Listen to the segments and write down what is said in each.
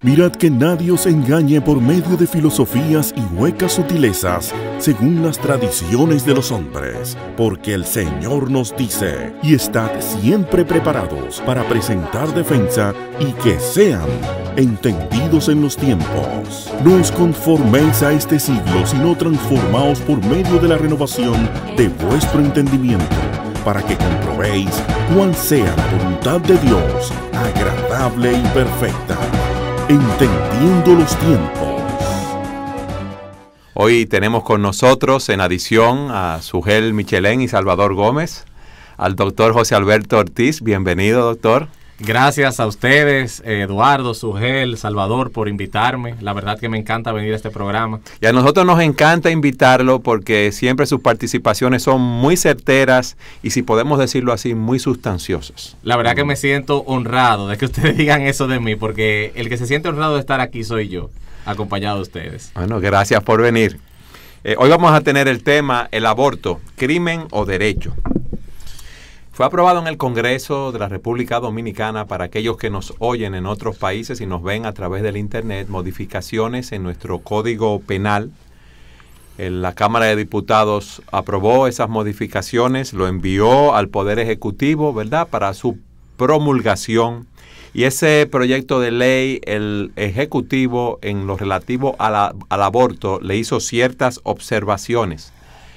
Mirad que nadie os engañe por medio de filosofías y huecas sutilezas, según las tradiciones de los hombres, porque el Señor nos dice, y estad siempre preparados para presentar defensa y que sean entendidos en los tiempos. No os conforméis a este siglo, sino transformaos por medio de la renovación de vuestro entendimiento, para que comprobéis cuál sea la voluntad de Dios, agradable y perfecta. Entendiendo los tiempos. Hoy tenemos con nosotros en adición a Sugel Michelén y Salvador Gómez, al doctor José Alberto Ortiz. Bienvenido, doctor. Gracias a ustedes, Eduardo, Sugel, Salvador, por invitarme. La verdad que me encanta venir a este programa. Y a nosotros nos encanta invitarlo porque siempre sus participaciones son muy certeras y, si podemos decirlo así, muy sustanciosas. La verdad que me siento honrado de que ustedes digan eso de mí, porque el que se siente honrado de estar aquí soy yo, acompañado de ustedes. Bueno, gracias por venir. Hoy vamos a tener el tema, el aborto, crimen o derecho. Fue aprobado en el Congreso de la República Dominicana, para aquellos que nos oyen en otros países y nos ven a través del Internet, modificaciones en nuestro Código Penal. La Cámara de Diputados aprobó esas modificaciones, lo envió al Poder Ejecutivo, ¿verdad?, para su promulgación. Y ese proyecto de ley, el Ejecutivo, en lo relativo al aborto, le hizo ciertas observaciones.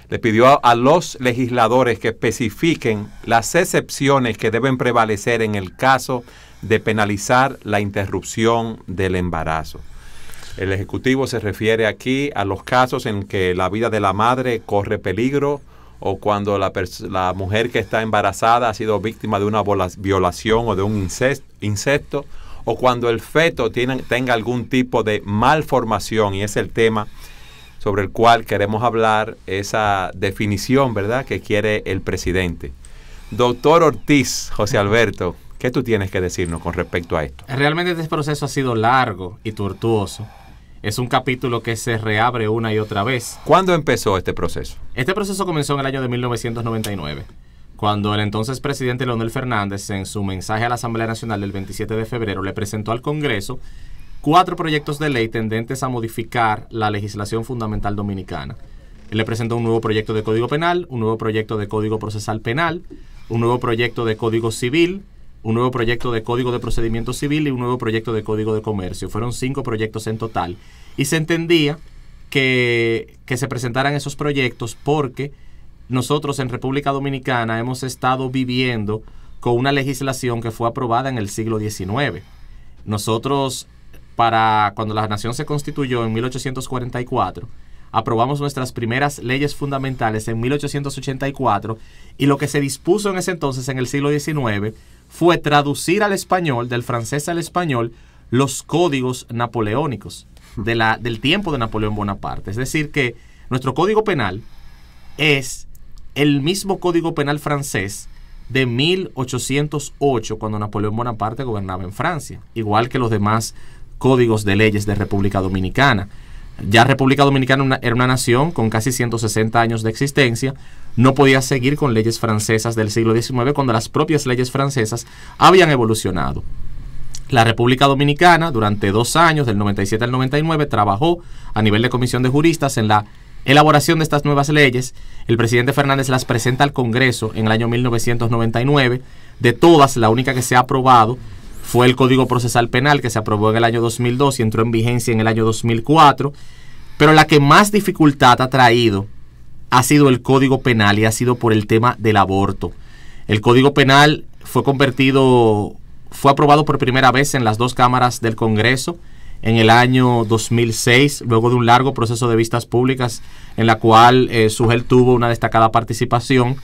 Le pidió a los legisladores que especifiquen las excepciones que deben prevalecer en el caso de penalizar la interrupción del embarazo. El Ejecutivo se refiere aquí a los casos en que la vida de la madre corre peligro, o cuando la mujer que está embarazada ha sido víctima de una violación o de un incesto, o cuando el feto tenga algún tipo de malformación, y es el tema sobre el cual queremos hablar, esa definición, ¿verdad?, que quiere el presidente. Doctor Ortiz, José Alberto, ¿qué tú tienes que decirnos con respecto a esto? Realmente este proceso ha sido largo y tortuoso. Es un capítulo que se reabre una y otra vez. ¿Cuándo empezó este proceso? Este proceso comenzó en el año de 1999, cuando el entonces presidente Leonel Fernández, en su mensaje a la Asamblea Nacional del 27 de febrero, le presentó al Congreso 4 proyectos de ley tendentes a modificar la legislación fundamental dominicana. Él le presentó un nuevo proyecto de Código Penal, un nuevo proyecto de Código Procesal Penal, un nuevo proyecto de Código Civil, un nuevo proyecto de Código de Procedimiento Civil y un nuevo proyecto de Código de Comercio. Fueron 5 proyectos en total. Y se entendía que se presentaran esos proyectos porque nosotros en República Dominicana hemos estado viviendo con una legislación que fue aprobada en el siglo XIX. Nosotros, cuando la nación se constituyó en 1844, aprobamos nuestras primeras leyes fundamentales en 1884, y lo que se dispuso en ese entonces, en el siglo XIX, fue traducir al español, del francés al español, los códigos napoleónicos del tiempo de Napoleón Bonaparte. Es decir, que nuestro Código Penal es el mismo Código Penal francés de 1808, cuando Napoleón Bonaparte gobernaba en Francia, igual que los demás códigos de leyes de República Dominicana. Ya República Dominicana era una nación con casi 160 años de existencia. No podía seguir con leyes francesas del siglo XIX cuando las propias leyes francesas habían evolucionado. La República Dominicana, durante 2 años, del 97 al 99, trabajó a nivel de comisión de juristas en la elaboración de estas nuevas leyes. El presidente Fernández las presenta al Congreso en el año 1999. De todas, la única que se ha aprobado fue el Código Procesal Penal, que se aprobó en el año 2002 y entró en vigencia en el año 2004. Pero la que más dificultad ha traído ha sido el Código Penal, y ha sido por el tema del aborto. El Código Penal fue aprobado por primera vez en las 2 cámaras del Congreso en el año 2006, luego de un largo proceso de vistas públicas en la cual Sugel tuvo una destacada participación.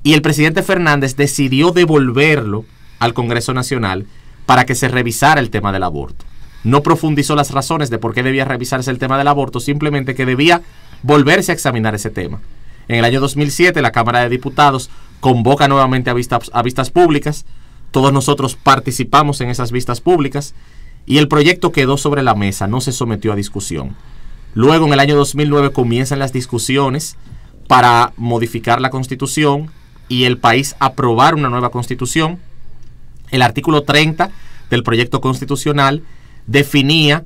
Y el presidente Fernández decidió devolverlo al Congreso Nacional para que se revisara el tema del aborto. No profundizó las razones de por qué debía revisarse el tema del aborto, simplemente que debía volverse a examinar ese tema. En el año 2007, la Cámara de Diputados convoca nuevamente a vistas públicas. Todos nosotros participamos en esas vistas públicas y el proyecto quedó sobre la mesa, no se sometió a discusión. Luego, en el año 2009, comienzan las discusiones para modificar la Constitución y el país aprobar una nueva Constitución. El artículo 30 del proyecto constitucional definía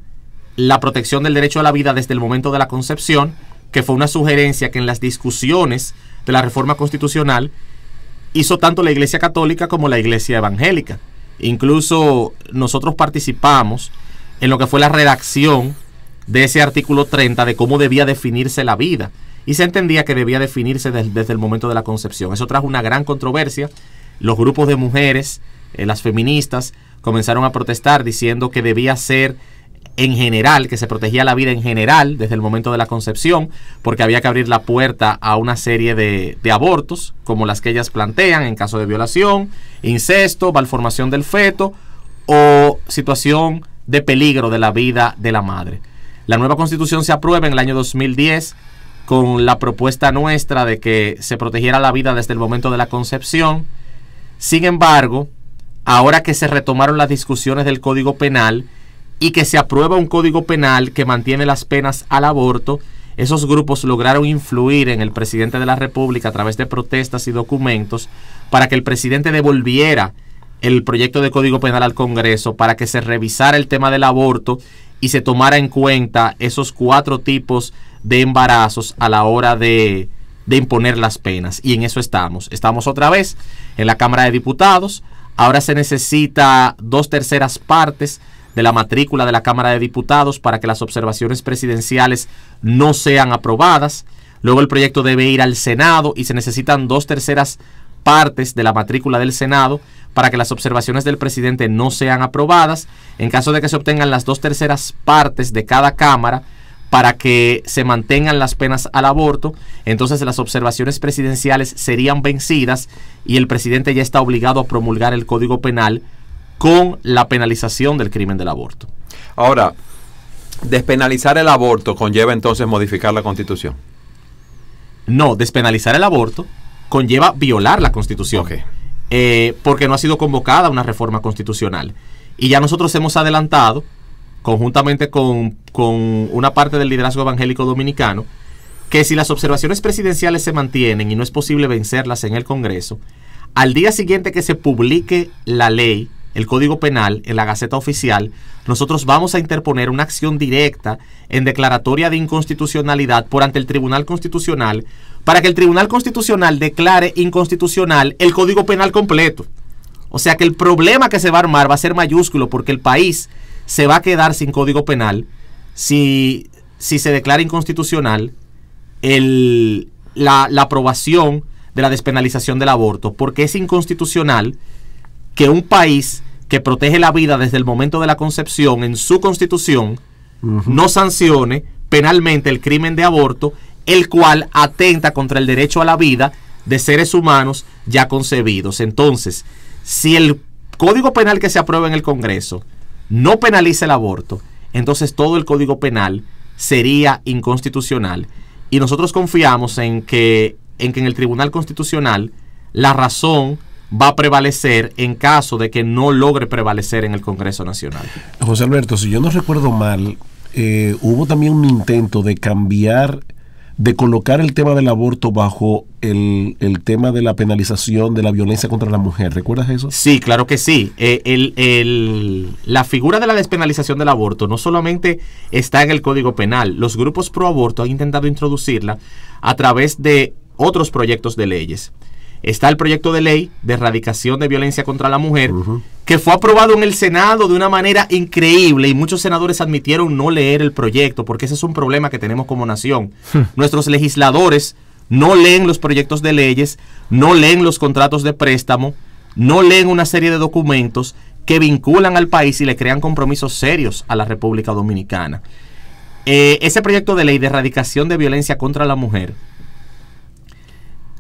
la protección del derecho a la vida desde el momento de la concepción, que fue una sugerencia que en las discusiones de la reforma constitucional hizo tanto la Iglesia Católica como la Iglesia Evangélica. Incluso nosotros participamos en lo que fue la redacción de ese artículo 30 de cómo debía definirse la vida, y se entendía que debía definirse desde el momento de la concepción. Eso trajo una gran controversia. Los grupos de mujeres, las feministas, comenzaron a protestar diciendo que debía ser en general, que se protegía la vida en general desde el momento de la concepción, porque había que abrir la puerta a una serie de abortos, como las que ellas plantean en caso de violación, incesto, malformación del feto o situación de peligro de la vida de la madre. La nueva constitución se aprueba en el año 2010 con la propuesta nuestra de que se protegiera la vida desde el momento de la concepción. Sin embargo, ahora que se retomaron las discusiones del Código Penal y que se aprueba un Código Penal que mantiene las penas al aborto, esos grupos lograron influir en el presidente de la República a través de protestas y documentos para que el presidente devolviera el proyecto de Código Penal al Congreso, para que se revisara el tema del aborto y se tomara en cuenta esos 4 tipos de embarazos a la hora de imponer las penas. Y en eso estamos. Estamos otra vez en la Cámara de Diputados. Ahora se necesita 2/3 partes de la matrícula de la Cámara de Diputados para que las observaciones presidenciales no sean aprobadas. Luego el proyecto debe ir al Senado y se necesitan 2/3 partes de la matrícula del Senado para que las observaciones del presidente no sean aprobadas. En caso de que se obtengan las 2/3 partes de cada Cámara para que se mantengan las penas al aborto, entonces las observaciones presidenciales serían vencidas y el presidente ya está obligado a promulgar el Código Penal con la penalización del crimen del aborto. Ahora, despenalizar el aborto conlleva entonces modificar la Constitución. No, despenalizar el aborto conlleva violar la Constitución. Okay. Porque no ha sido convocada una reforma constitucional. Y ya nosotros hemos adelantado, conjuntamente con una parte del liderazgo evangélico dominicano, que si las observaciones presidenciales se mantienen y no es posible vencerlas en el Congreso, al día siguiente que se publique la ley, el Código Penal, en la Gaceta Oficial, nosotros vamos a interponer una acción directa en declaratoria de inconstitucionalidad por ante el Tribunal Constitucional, para que el Tribunal Constitucional declare inconstitucional el Código Penal completo. O sea que el problema que se va a armar va a ser mayúsculo, porque el país se va a quedar sin Código Penal si se declara inconstitucional la aprobación de la despenalización del aborto, porque es inconstitucional que un país que protege la vida desde el momento de la concepción en su constitución no sancione penalmente el crimen de aborto, el cual atenta contra el derecho a la vida de seres humanos ya concebidos. Entonces, si el Código Penal que se aprueba en el Congreso no penaliza el aborto, entonces todo el Código Penal sería inconstitucional. Y nosotros confiamos en que en el Tribunal Constitucional la razón va a prevalecer en caso de que no logre prevalecer en el Congreso Nacional. José Alberto, si yo no recuerdo mal, hubo también un intento de cambiar, de colocar el tema del aborto bajo el tema de la penalización de la violencia contra la mujer. ¿Recuerdas eso? Sí, claro que sí. La figura de la despenalización del aborto no solamente está en el Código Penal. Los grupos pro aborto han intentado introducirla a través de otros proyectos de leyes. Está el proyecto de ley de erradicación de violencia contra la mujer, que fue aprobado en el Senado de una manera increíble, y muchos senadores admitieron no leer el proyecto, porque ese es un problema que tenemos como nación. Nuestros legisladores no leen los proyectos de leyes, no leen los contratos de préstamo, no leen una serie de documentos que vinculan al país y le crean compromisos serios a la República Dominicana. Ese proyecto de ley de erradicación de violencia contra la mujer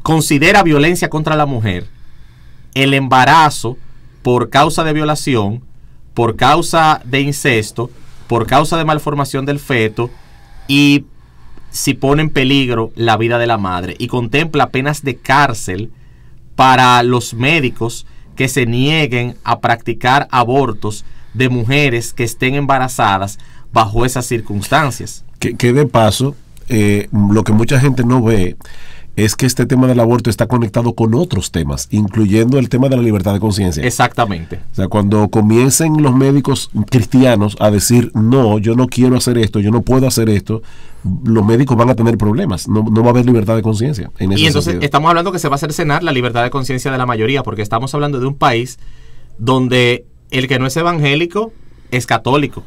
considera violencia contra la mujer el embarazo por causa de violación, por causa de incesto, por causa de malformación del feto y si pone en peligro la vida de la madre, y contempla penas de cárcel para los médicos que se nieguen a practicar abortos de mujeres que estén embarazadas bajo esas circunstancias. Que de paso, lo que mucha gente no ve es que este tema del aborto está conectado con otros temas, incluyendo el tema de la libertad de conciencia. Exactamente. O sea, cuando comiencen los médicos cristianos a decir, no, yo no quiero hacer esto, yo no puedo hacer esto, los médicos van a tener problemas, no va a haber libertad de conciencia. Y entonces sentido. Estamos hablando que se va a cercenar la libertad de conciencia de la mayoría, porque estamos hablando de un país donde el que no es evangélico es católico,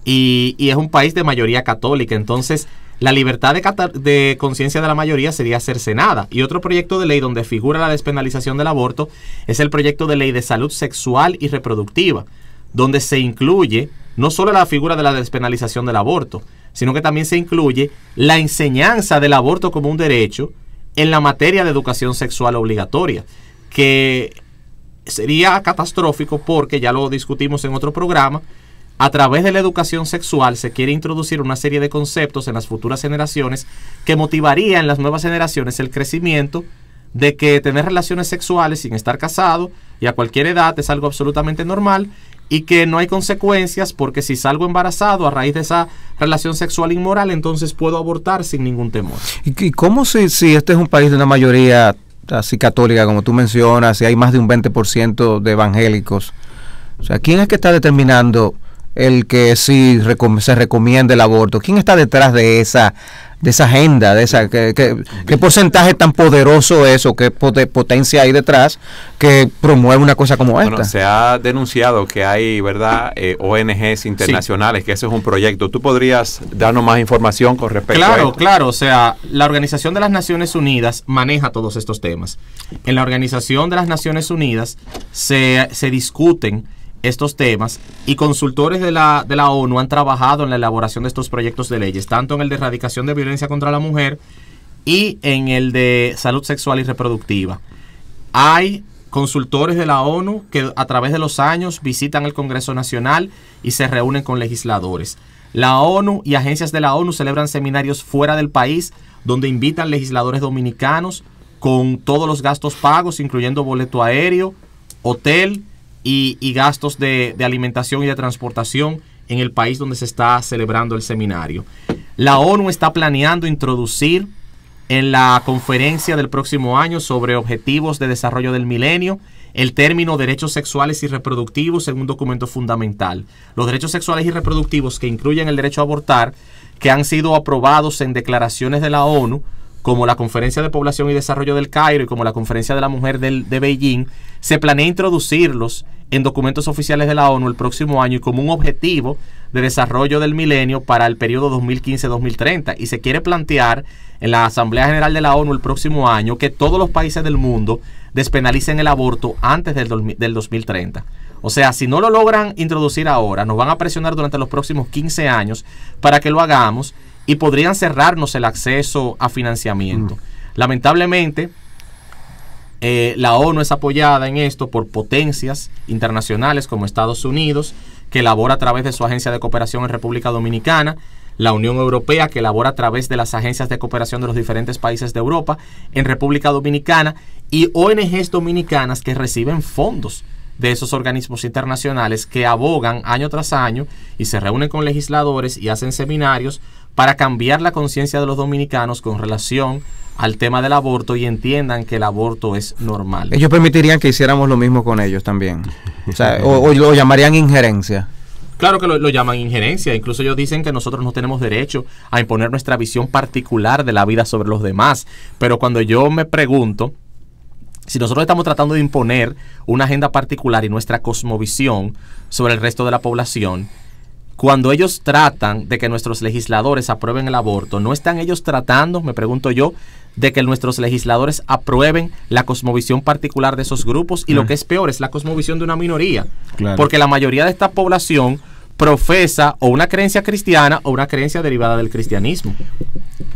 y es un país de mayoría católica. Entonces la libertad de conciencia de la mayoría sería cercenada. Y otro proyecto de ley donde figura la despenalización del aborto es el proyecto de ley de salud sexual y reproductiva, donde se incluye no solo la figura de la despenalización del aborto, sino que también se incluye la enseñanza del aborto como un derecho en la materia de educación sexual obligatoria, que sería catastrófico porque, ya lo discutimos en otro programa, a través de la educación sexual se quiere introducir una serie de conceptos en las futuras generaciones que motivaría en las nuevas generaciones el crecimiento de que tener relaciones sexuales sin estar casado y a cualquier edad es algo absolutamente normal, y que no hay consecuencias porque si salgo embarazado a raíz de esa relación sexual inmoral, entonces puedo abortar sin ningún temor. ¿Y cómo si este es un país de una mayoría así católica como tú mencionas, y hay más de un 20% de evangélicos? O sea, ¿quién es que está determinando el que sí se recomienda el aborto? ¿Quién está detrás de esa agenda, de esa qué porcentaje tan poderoso es, o qué potencia hay detrás que promueve una cosa como esta? Bueno, se ha denunciado que hay, ¿verdad?, ONGs internacionales, que ese es un proyecto. ¿Tú podrías darnos más información con respecto a esto? Claro, o sea, la Organización de las Naciones Unidas maneja todos estos temas. En la Organización de las Naciones Unidas se discuten estos temas, y consultores de la ONU han trabajado en la elaboración de estos proyectos de leyes, tanto en el de erradicación de violencia contra la mujer y en el de salud sexual y reproductiva. Hay consultores de la ONU que a través de los años visitan el Congreso Nacional y se reúnen con legisladores. La ONU y agencias de la ONU celebran seminarios fuera del país donde invitan legisladores dominicanos con todos los gastos pagos, incluyendo boleto aéreo, hotel y gastos de alimentación y de transportación en el país donde se está celebrando el seminario. La ONU está planeando introducir en la conferencia del próximo año sobre objetivos de desarrollo del milenio el término derechos sexuales y reproductivos en un documento fundamental. Los derechos sexuales y reproductivos, que incluyen el derecho a abortar, que han sido aprobados en declaraciones de la ONU, como la Conferencia de Población y Desarrollo del Cairo y como la Conferencia de la Mujer de Beijing, se planea introducirlos en documentos oficiales de la ONU el próximo año y como un objetivo de desarrollo del milenio para el periodo 2015-2030. Y se quiere plantear en la Asamblea General de la ONU el próximo año que todos los países del mundo despenalicen el aborto antes del 2030. O sea, si no lo logran introducir ahora, nos van a presionar durante los próximos 15 años para que lo hagamos, y podrían cerrarnos el acceso a financiamiento. Lamentablemente, la ONU es apoyada en esto por potencias internacionales como Estados Unidos, que elabora a través de su agencia de cooperación en República Dominicana, la Unión Europea, que elabora a través de las agencias de cooperación de los diferentes países de Europa en República Dominicana, y ONGs dominicanas que reciben fondos de esos organismos internacionales que abogan año tras año y se reúnen con legisladores y hacen seminarios para cambiar la conciencia de los dominicanos con relación al tema del aborto y entiendan que el aborto es normal. Ellos permitirían que hiciéramos lo mismo con ellos también. O sea, o lo llamarían injerencia. Claro que lo llaman injerencia. Incluso ellos dicen que nosotros no tenemos derecho a imponer nuestra visión particular de la vida sobre los demás. Pero cuando yo me pregunto si nosotros estamos tratando de imponer una agenda particular y nuestra cosmovisión sobre el resto de la población, cuando ellos tratan de que nuestros legisladores aprueben el aborto, ¿no están ellos tratando, me pregunto yo, de que nuestros legisladores aprueben la cosmovisión particular de esos grupos? Y lo que es peor, es la cosmovisión de una minoría. Claro. Porque la mayoría de esta población profesa o una creencia cristiana o una creencia derivada del cristianismo.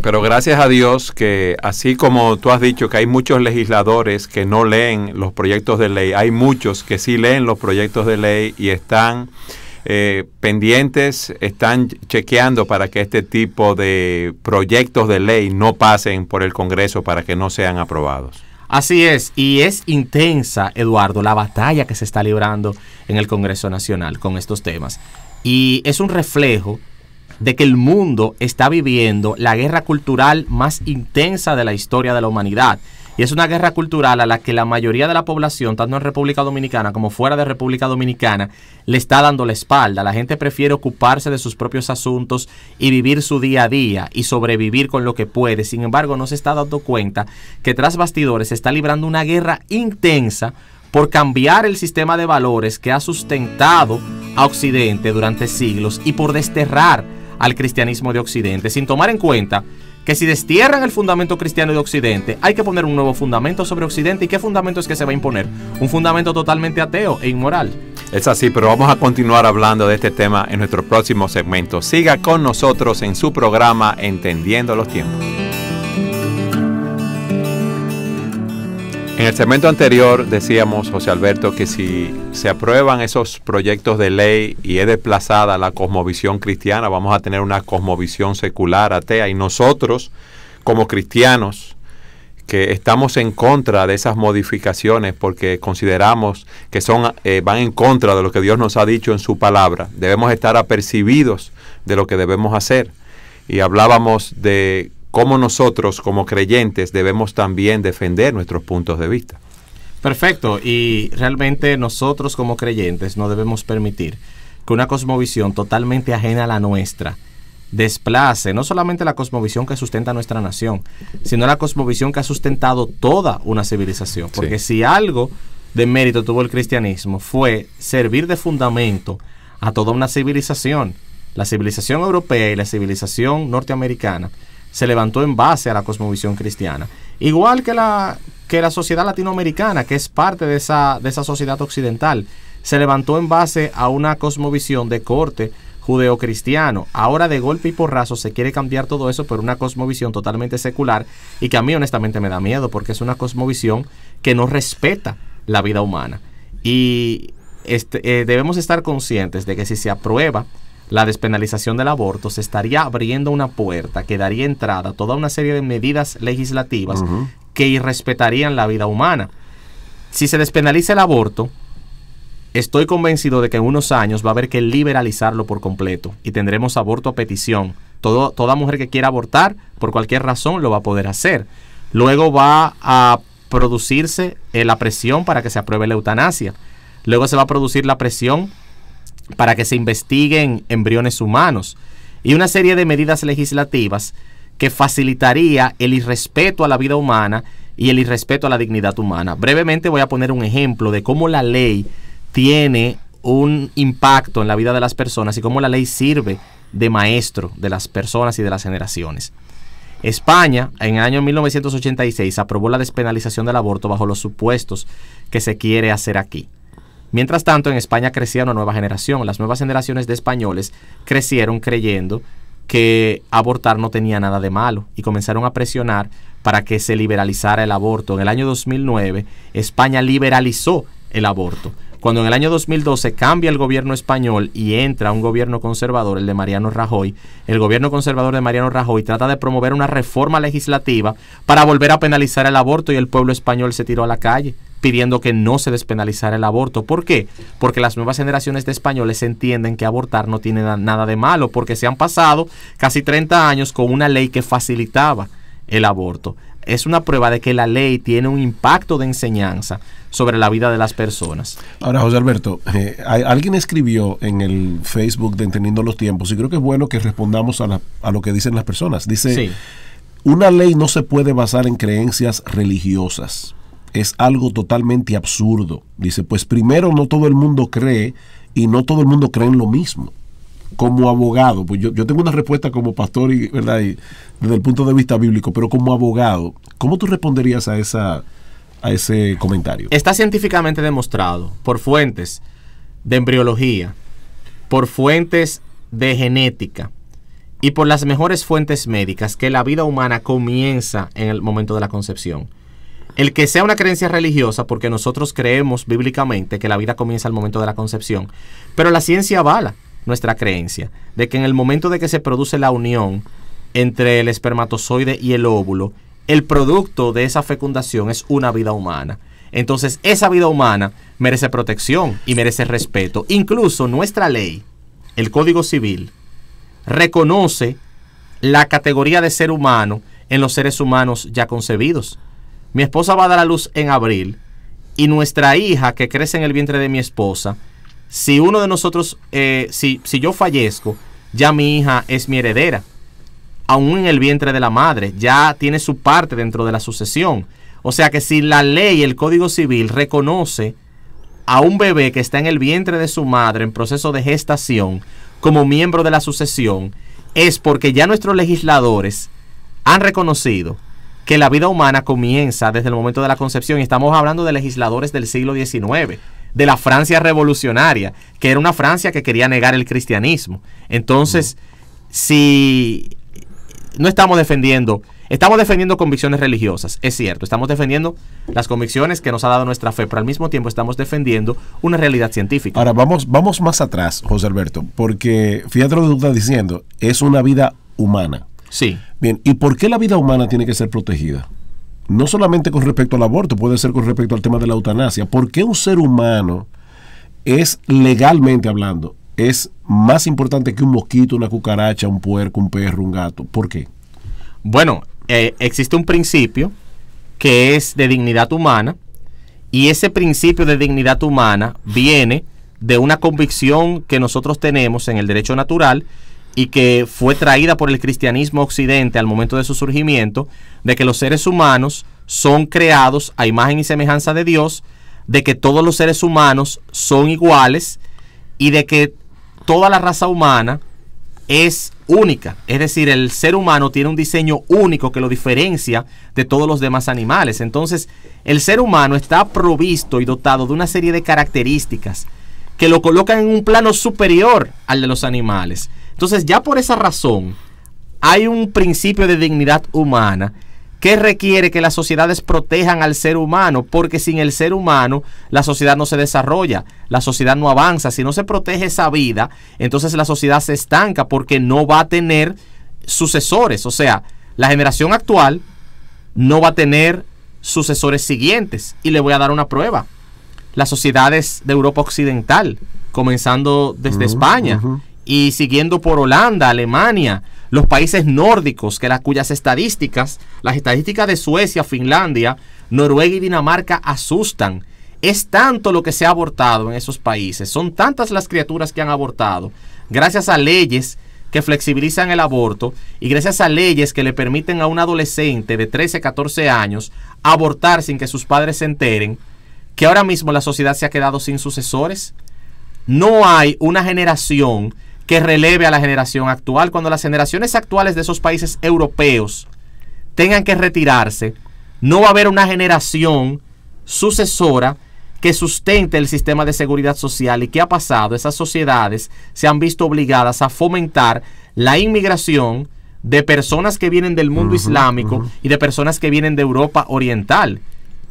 Pero gracias a Dios que, así como tú has dicho que hay muchos legisladores que no leen los proyectos de ley, hay muchos que sí leen los proyectos de ley y están pendientes, están chequeando para que este tipo de proyectos de ley no pasen por el Congreso para que no sean aprobados. Así es, y es intensa, Eduardo, la batalla que se está librando en el Congreso Nacional con estos temas. Y es un reflejo de que el mundo está viviendo la guerra cultural más intensa de la historia de la humanidad. Y es una guerra cultural a la que la mayoría de la población, tanto en República Dominicana como fuera de República Dominicana, le está dando la espalda. La gente prefiere ocuparse de sus propios asuntos y vivir su día a día y sobrevivir con lo que puede. Sin embargo, no se está dando cuenta que tras bastidores se está librando una guerra intensa por cambiar el sistema de valores que ha sustentado a Occidente durante siglos y por desterrar al cristianismo de Occidente, sin tomar en cuenta que si destierran el fundamento cristiano de Occidente, hay que poner un nuevo fundamento sobre Occidente. ¿Y qué fundamento es que se va a imponer? Un fundamento totalmente ateo e inmoral. Es así, pero vamos a continuar hablando de este tema en nuestro próximo segmento. Siga con nosotros en su programa Entendiendo los Tiempos. En el segmento anterior decíamos, José Alberto, que si se aprueban esos proyectos de ley y es desplazada la cosmovisión cristiana, vamos a tener una cosmovisión secular, atea, y nosotros, como cristianos, que estamos en contra de esas modificaciones porque consideramos que van en contra de lo que Dios nos ha dicho en su palabra, debemos estar apercibidos de lo que debemos hacer. Y hablábamos de cómo nosotros como creyentes debemos también defender nuestros puntos de vista. Perfecto, y realmente nosotros como creyentes no debemos permitir que una cosmovisión totalmente ajena a la nuestra desplace no solamente la cosmovisión que sustenta nuestra nación, sino la cosmovisión que ha sustentado toda una civilización. Porque si algo de mérito tuvo el cristianismo fue servir de fundamento a toda una civilización. La civilización europea y la civilización norteamericana se levantó en base a la cosmovisión cristiana. Igual que la sociedad latinoamericana, que es parte de esa sociedad occidental, se levantó en base a una cosmovisión de corte judeocristiano. Ahora de golpe y porrazo se quiere cambiar todo eso por una cosmovisión totalmente secular y que a mí honestamente me da miedo porque es una cosmovisión que no respeta la vida humana. Y debemos estar conscientes de que si se aprueba la despenalización del aborto, se estaría abriendo una puerta que daría entrada a toda una serie de medidas legislativas que irrespetarían la vida humana. Si se despenaliza el aborto, estoy convencido de que en unos años va a haber que liberalizarlo por completo y tendremos aborto a petición. Toda mujer que quiera abortar, por cualquier razón, lo va a poder hacer. Luego va a producirse la presión para que se apruebe la eutanasia. Luego se va a producir la presión para que se investiguen embriones humanos y una serie de medidas legislativas que facilitaría el irrespeto a la vida humana y el irrespeto a la dignidad humana. Brevemente voy a poner un ejemplo de cómo la ley tiene un impacto en la vida de las personas y cómo la ley sirve de maestro de las personas y de las generaciones. España, en el año 1986, aprobó la despenalización del aborto bajo los supuestos que se quiere hacer aquí. Mientras tanto, en España crecía una nueva generación. Las nuevas generaciones de españoles crecieron creyendo que abortar no tenía nada de malo y comenzaron a presionar para que se liberalizara el aborto. En el año 2009, España liberalizó el aborto. Cuando en el año 2012 cambia el gobierno español y entra un gobierno conservador, el de Mariano Rajoy, el gobierno conservador de Mariano Rajoy trata de promover una reforma legislativa para volver a penalizar el aborto y el pueblo español se tiró a la calle pidiendo que no se despenalizara el aborto. ¿Por qué? Porque las nuevas generaciones de españoles entienden que abortar no tiene nada de malo, porque se han pasado casi 30 años con una ley que facilitaba el aborto. Es una prueba de que la ley tiene un impacto de enseñanza sobre la vida de las personas. Ahora, José Alberto, alguien escribió en el Facebook de Entendiendo los Tiempos, y creo que es bueno que respondamos a lo que dicen las personas. Dice, sí, una ley no se puede basar en creencias religiosas. Es algo totalmente absurdo. Dice, pues primero no todo el mundo cree y no todo el mundo cree en lo mismo. Como abogado, pues yo tengo una respuesta como pastor y, ¿verdad? Y desde el punto de vista bíblico, pero como abogado, ¿cómo tú responderías a ese comentario? Está científicamente demostrado por fuentes de embriología, por fuentes de genética y por las mejores fuentes médicas que la vida humana comienza en el momento de la concepción. El que sea una creencia religiosa, porque nosotros creemos bíblicamente que la vida comienza al momento de la concepción, pero la ciencia avala nuestra creencia de que en el momento de que se produce la unión entre el espermatozoide y el óvulo, el producto de esa fecundación es una vida humana. Entonces, esa vida humana merece protección y merece respeto. Incluso nuestra ley, el Código Civil, reconoce la categoría de ser humano en los seres humanos ya concebidos. Mi esposa va a dar a luz en abril y nuestra hija que crece en el vientre de mi esposa, si uno de nosotros, si yo fallezco, ya mi hija es mi heredera. Aún en el vientre de la madre, ya tiene su parte dentro de la sucesión. O sea que si la ley, el Código Civil, reconoce a un bebé que está en el vientre de su madre en proceso de gestación como miembro de la sucesión, es porque ya nuestros legisladores han reconocido que la vida humana comienza desde el momento de la concepción, y estamos hablando de legisladores del siglo XIX, de la Francia revolucionaria, que era una Francia que quería negar el cristianismo. Entonces, si no estamos defendiendo convicciones religiosas, es cierto, estamos defendiendo las convicciones que nos ha dado nuestra fe, pero al mismo tiempo estamos defendiendo una realidad científica. Ahora, vamos más atrás, José Alberto, porque fíjate lo que tú estás diciendo, es una vida humana. Sí. Bien, ¿y por qué la vida humana tiene que ser protegida? No solamente con respecto al aborto, puede ser con respecto al tema de la eutanasia. ¿Por qué un ser humano es, legalmente hablando, es más importante que un mosquito, una cucaracha, un puerco, un perro, un gato? ¿Por qué? Bueno, existe un principio que es de dignidad humana, y ese principio de dignidad humana viene de una convicción que nosotros tenemos en el derecho natural y que fue traída por el cristianismo occidente al momento de su surgimiento, de que los seres humanos son creados a imagen y semejanza de Dios, de que todos los seres humanos son iguales y de que toda la raza humana es única. Es decir, el ser humano tiene un diseño único que lo diferencia de todos los demás animales. Entonces, el ser humano está provisto y dotado de una serie de características que lo colocan en un plano superior al de los animales. Entonces, ya por esa razón, hay un principio de dignidad humana que requiere que las sociedades protejan al ser humano, porque sin el ser humano la sociedad no se desarrolla, la sociedad no avanza. Si no se protege esa vida, entonces la sociedad se estanca porque no va a tener sucesores. O sea, la generación actual no va a tener sucesores siguientes. Y le voy a dar una prueba. Las sociedades de Europa Occidental, comenzando desde España y siguiendo por Holanda, Alemania, los países nórdicos, cuyas estadísticas, las estadísticas de Suecia, Finlandia, Noruega y Dinamarca asustan. Es tanto lo que se ha abortado en esos países, son tantas las criaturas que han abortado, gracias a leyes que flexibilizan el aborto y gracias a leyes que le permiten a un adolescente de 13, 14 años abortar sin que sus padres se enteren, que ahora mismo la sociedad se ha quedado sin sucesores. No hay una generación que releve a la generación actual. Cuando las generaciones actuales de esos países europeos tengan que retirarse, no va a haber una generación sucesora que sustente el sistema de seguridad social. ¿Y qué ha pasado? Esas sociedades se han visto obligadas a fomentar la inmigración de personas que vienen del mundo islámico y de personas que vienen de Europa Oriental.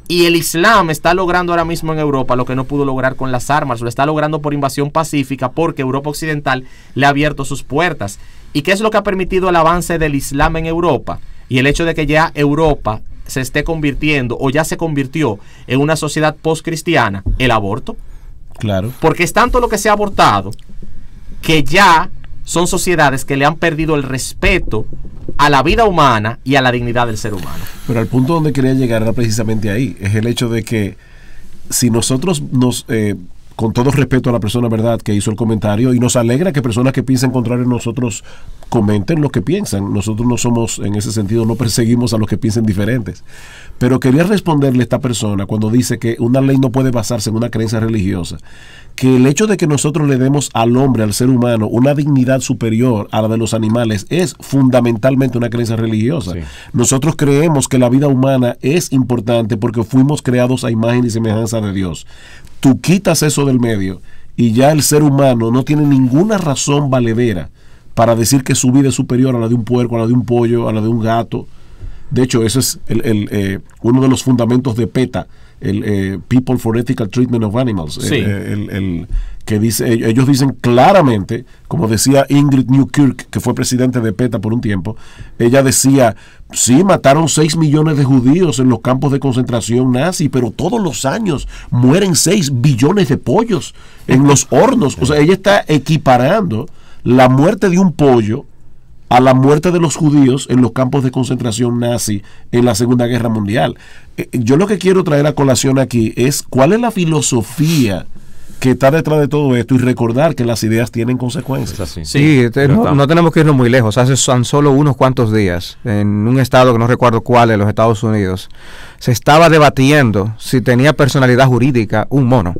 Y el Islam está logrando ahora mismo en Europa lo que no pudo lograr con las armas, lo está logrando por invasión pacífica, porque Europa Occidental le ha abierto sus puertas. ¿Y qué es lo que ha permitido el avance del Islam en Europa? Y el hecho de que ya Europa se esté convirtiendo, o ya se convirtió, en una sociedad postcristiana, el aborto. Claro. Porque es tanto lo que se ha abortado que ya son sociedades que le han perdido el respeto a la vida humana y a la dignidad del ser humano. Pero al punto donde quería llegar era precisamente ahí. Es el hecho de que si nosotros con todo respeto a la persona, ¿verdad?, que hizo el comentario, y nos alegra que personas que piensen contrario a nosotros comenten lo que piensan. Nosotros no somos, en ese sentido, no perseguimos a los que piensen diferentes. Pero quería responderle a esta persona cuando dice que una ley no puede basarse en una creencia religiosa, que el hecho de que nosotros le demos al hombre, al ser humano, una dignidad superior a la de los animales es fundamentalmente una creencia religiosa. Sí. Nosotros creemos que la vida humana es importante porque fuimos creados a imagen y semejanza de Dios. Tú quitas eso del medio y ya el ser humano no tiene ninguna razón valedera para decir que su vida es superior a la de un puerco, a la de un pollo, a la de un gato. De hecho, ese es uno de los fundamentos de PETA, el People for Ethical Treatment of Animals. Sí. Que dice, ellos dicen claramente, como decía Ingrid Newkirk, que fue presidente de PETA por un tiempo, ella decía, sí, mataron 6 millones de judíos en los campos de concentración nazi, pero todos los años mueren 6 billones de pollos en los hornos. O sea, ella está equiparando la muerte de un pollo a la muerte de los judíos en los campos de concentración nazi en la Segunda Guerra Mundial. Yo lo que quiero traer a colación aquí es cuál es la filosofía que está detrás de todo esto y recordar que las ideas tienen consecuencias. Sí, no tenemos que irnos muy lejos. Hace tan solo unos cuantos días, en un estado que no recuerdo cuál de los Estados Unidos, se estaba debatiendo si tenía personalidad jurídica un mono.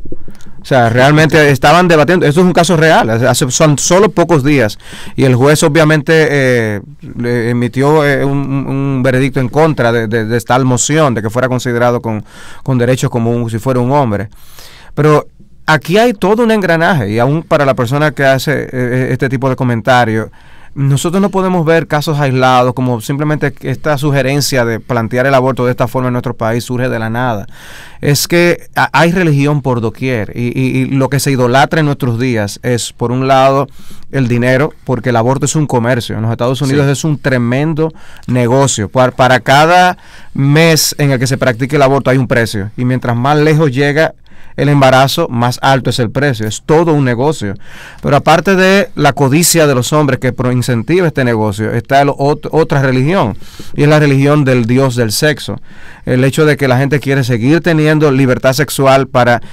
O sea, realmente estaban debatiendo. Esto es un caso real. Son solo pocos días. Y el juez obviamente le emitió un veredicto en contra de esta moción, de que fuera considerado con derechos como si fuera un hombre. Pero aquí hay todo un engranaje, y aún para la persona que hace este tipo de comentarios, nosotros no podemos ver casos aislados, como simplemente esta sugerencia de plantear el aborto de esta forma en nuestro país surge de la nada. Es que hay religión por doquier, y lo que se idolatra en nuestros días es, por un lado, el dinero, porque el aborto es un comercio. En los Estados Unidos es un tremendo negocio. Para cada mes en el que se practique el aborto hay un precio, y mientras más lejos llega el embarazo, más alto es el precio. Es todo un negocio. Pero aparte de la codicia de los hombres que incentiva este negocio, está otra religión, y es la religión del dios del sexo. El hecho de que la gente quiere seguir teniendo libertad sexual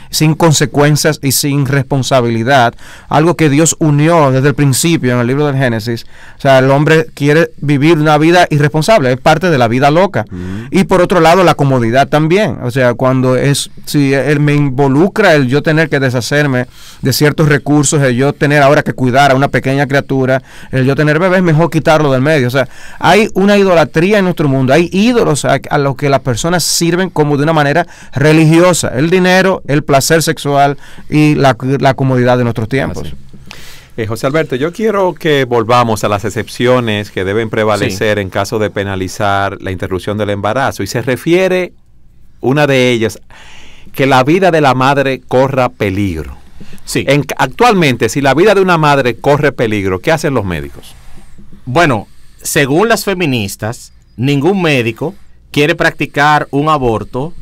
sin consecuencias y sin responsabilidad, algo que Dios unió desde el principio en el libro del Génesis. O sea, el hombre quiere vivir una vida irresponsable, es parte de la vida loca. Y por otro lado, la comodidad también. O sea, si él me involucra el yo tener que deshacerme de ciertos recursos, el yo tener ahora que cuidar a una pequeña criatura, el yo tener bebés, mejor quitarlo del medio. O sea, hay una idolatría en nuestro mundo, hay ídolos a los que las personas sirven como de una manera religiosa: el dinero, el placer sexual y la comodidad de nuestros tiempos. José Alberto, yo quiero que volvamos a las excepciones que deben prevalecer en caso de penalizar la interrupción del embarazo, y se refiere una de ellas, que la vida de la madre corra peligro. Sí. Actualmente, si la vida de una madre corre peligro, ¿qué hacen los médicos? Bueno, según las feministas, ningún médico quiere practicar un aborto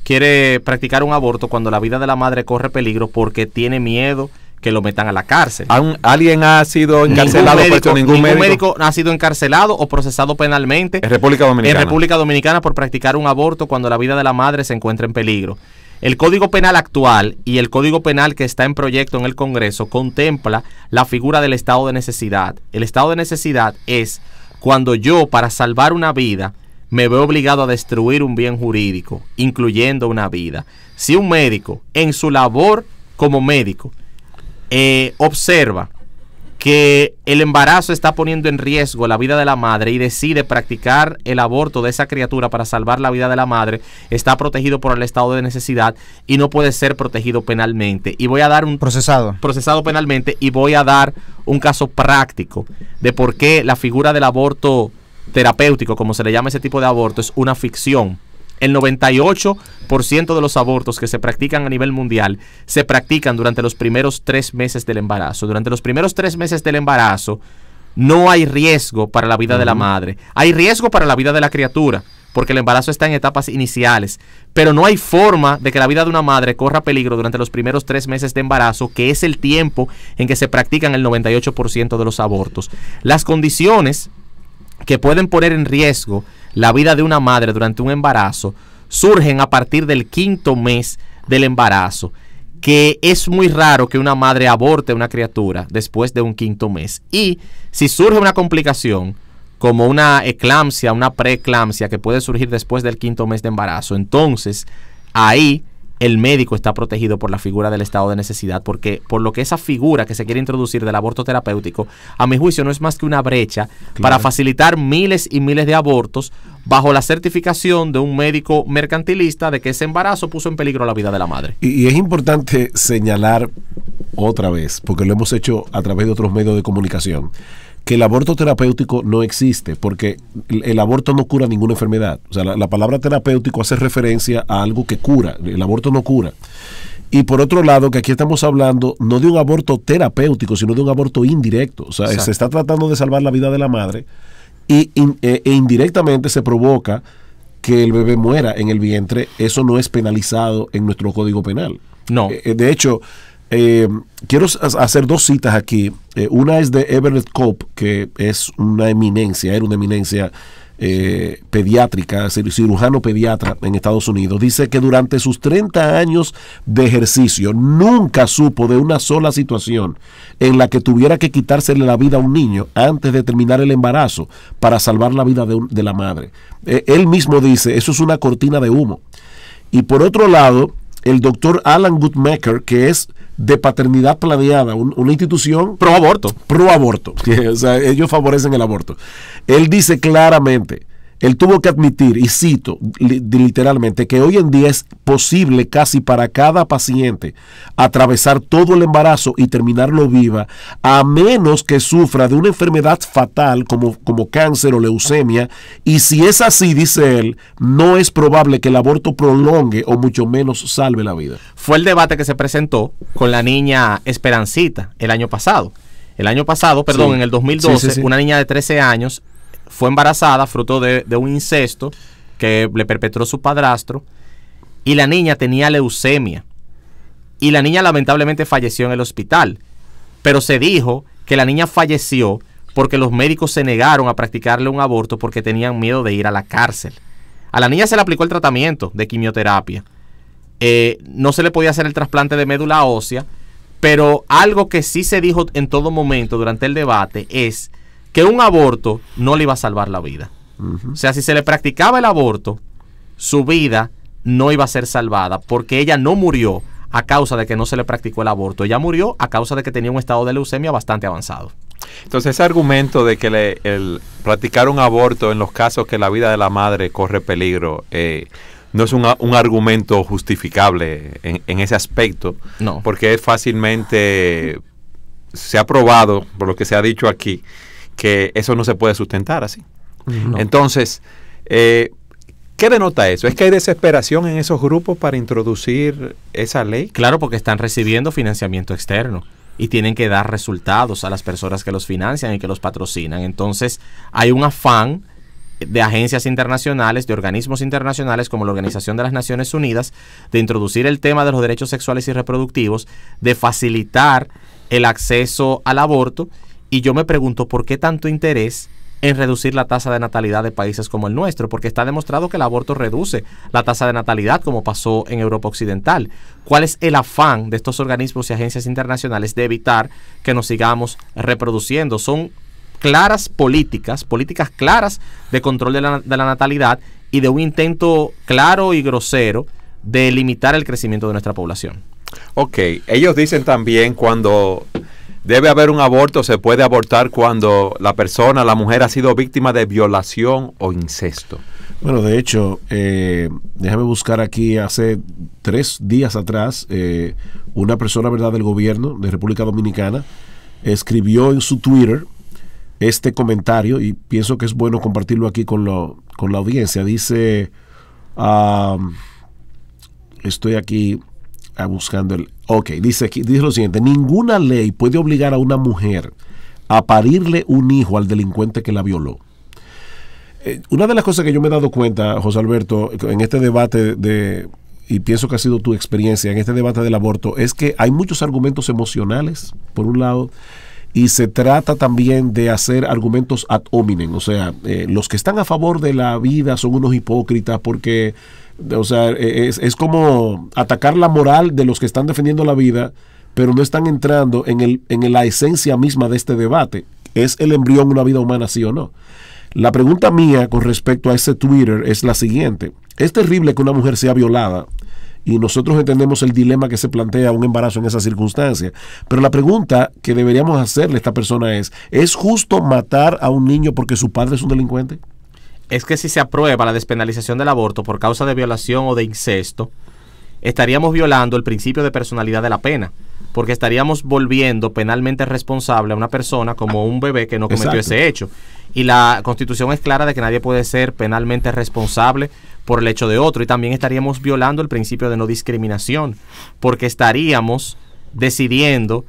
cuando la vida de la madre corre peligro, porque tiene miedo que lo metan a la cárcel. ¿Alguien ha sido encarcelado? Ningún médico ha sido encarcelado o procesado penalmente en República Dominicana por practicar un aborto cuando la vida de la madre se encuentra en peligro. El Código Penal actual y el Código Penal que está en proyecto en el Congreso contempla la figura del estado de necesidad. El estado de necesidad es cuando yo, para salvar una vida, me veo obligado a destruir un bien jurídico, incluyendo una vida. Si un médico, en su labor como médico, observa que el embarazo está poniendo en riesgo la vida de la madre y decide practicar el aborto de esa criatura para salvar la vida de la madre, está protegido por el estado de necesidad y no puede ser protegido penalmente. Y voy a dar procesado penalmente, y voy a dar un caso práctico de por qué la figura del aborto terapéutico, como se le llama ese tipo de aborto, es una ficción. El 98% de los abortos que se practican a nivel mundial se practican durante los primeros 3 meses del embarazo. Durante los primeros 3 meses del embarazo no hay riesgo para la vida de la madre. Hay riesgo para la vida de la criatura, porque el embarazo está en etapas iniciales. Pero no hay forma de que la vida de una madre corra peligro durante los primeros 3 meses de embarazo, que es el tiempo en que se practican el 98% de los abortos. Las condiciones que pueden poner en riesgo la vida de una madre durante un embarazo surgen a partir del 5º mes del embarazo, que es muy raro que una madre aborte a una criatura después de un 5º mes. Y si surge una complicación como una eclampsia, una preeclampsia que puede surgir después del 5º mes de embarazo, entonces ahí el médico está protegido por la figura del estado de necesidad, porque por lo que esa figura que se quiere introducir del aborto terapéutico, a mi juicio, no es más que una brecha para facilitar miles y miles de abortos bajo la certificación de un médico mercantilista de que ese embarazo puso en peligro la vida de la madre. Y es importante señalar otra vez, porque lo hemos hecho a través de otros medios de comunicación, que el aborto terapéutico no existe, porque el aborto no cura ninguna enfermedad. O sea, la palabra terapéutico hace referencia a algo que cura. El aborto no cura. Y por otro lado, que aquí estamos hablando no de un aborto terapéutico, sino de un aborto indirecto. O sea, se está tratando de salvar la vida de la madre e indirectamente se provoca que el bebé muera en el vientre. Eso no es penalizado en nuestro Código Penal. No. De hecho, quiero hacer dos citas aquí. Una es de Everett Kopp, que es una eminencia, era una eminencia pediátrica, cirujano pediatra en Estados Unidos. Dice que durante sus 30 años de ejercicio nunca supo de una sola situación en la que tuviera que quitársele la vida a un niño antes de terminar el embarazo para salvar la vida de la madre. Él mismo dice, eso es una cortina de humo. Y por otro lado, el doctor Alan Guttmacher, que es de paternidad planeada, una institución pro aborto, o sea, ellos favorecen el aborto. Él dice claramente, él tuvo que admitir, y cito literalmente, que hoy en día es posible casi para cada paciente atravesar todo el embarazo y terminarlo viva, a menos que sufra de una enfermedad fatal como cáncer o leucemia, y si es así, dice él, no es probable que el aborto prolongue o mucho menos salve la vida. Fue el debate que se presentó con la niña Esperancita el año pasado. En el 2012, una niña de 13 años fue embarazada fruto de un incesto que le perpetró su padrastro, y la niña tenía leucemia. Y la niña lamentablemente falleció en el hospital. Pero se dijo que la niña falleció porque los médicos se negaron a practicarle un aborto porque tenían miedo de ir a la cárcel. A la niña se le aplicó el tratamiento de quimioterapia. No se le podía hacer el trasplante de médula ósea, pero algo que sí se dijo en todo momento durante el debate es que un aborto no le iba a salvar la vida. O sea, si se le practicaba el aborto, su vida no iba a ser salvada, porque ella no murió a causa de que no se le practicó el aborto. Ella murió a causa de que tenía un estado de leucemia bastante avanzado. Entonces, ese argumento de que el practicar un aborto en los casos que la vida de la madre corre peligro, no es un argumento justificable en ese aspecto, no, porque es fácilmente, se ha probado, por lo que se ha dicho aquí, que eso no se puede sustentar así. No. Entonces, ¿qué denota eso? ¿Es que hay desesperación en esos grupos para introducir esa ley? Claro, porque están recibiendo financiamiento externo y tienen que dar resultados a las personas que los financian y que los patrocinan. Entonces, hay un afán de agencias internacionales, de organismos internacionales como la Organización de las Naciones Unidas, de introducir el tema de los derechos sexuales y reproductivos, de facilitar el acceso al aborto. Y yo me pregunto, ¿por qué tanto interés en reducir la tasa de natalidad de países como el nuestro? Porque está demostrado que el aborto reduce la tasa de natalidad, como pasó en Europa Occidental. ¿Cuál es el afán de estos organismos y agencias internacionales de evitar que nos sigamos reproduciendo? Son claras políticas claras de control de la natalidad y de un intento claro y grosero de limitar el crecimiento de nuestra población. Ok, ellos dicen también cuando debe haber un aborto, se puede abortar cuando la mujer ha sido víctima de violación o incesto. Bueno, de hecho, déjame buscar aquí, hace 3 días atrás, una persona, ¿verdad?, del gobierno de República Dominicana escribió en su Twitter este comentario, y pienso que es bueno compartirlo aquí con la audiencia. Dice, estoy aquí buscando dice lo siguiente: ninguna ley puede obligar a una mujer a parirle un hijo al delincuente que la violó. Una de las cosas que yo me he dado cuenta, José Alberto, en este debate y pienso que ha sido tu experiencia en este debate del aborto, es que hay muchos argumentos emocionales, por un lado, y se trata también de hacer argumentos ad hominem. O sea, los que están a favor de la vida son unos hipócritas porque, o sea, es como atacar la moral de los que están defendiendo la vida, pero no están entrando en la esencia misma de este debate. ¿Es el embrión una vida humana, sí o no? La pregunta mía con respecto a ese Twitter es la siguiente: es terrible que una mujer sea violada, y nosotros entendemos el dilema que se plantea un embarazo en esa circunstancia, pero la pregunta que deberíamos hacerle a esta persona ¿es justo matar a un niño porque su padre es un delincuente? Es que si se aprueba la despenalización del aborto por causa de violación o de incesto, estaríamos violando el principio de personalidad de la pena, porque estaríamos volviendo penalmente responsable a una persona como un bebé que no cometió ese hecho. Y la Constitución es clara de que nadie puede ser penalmente responsable por el hecho de otro, y también estaríamos violando el principio de no discriminación, porque estaríamos decidiendo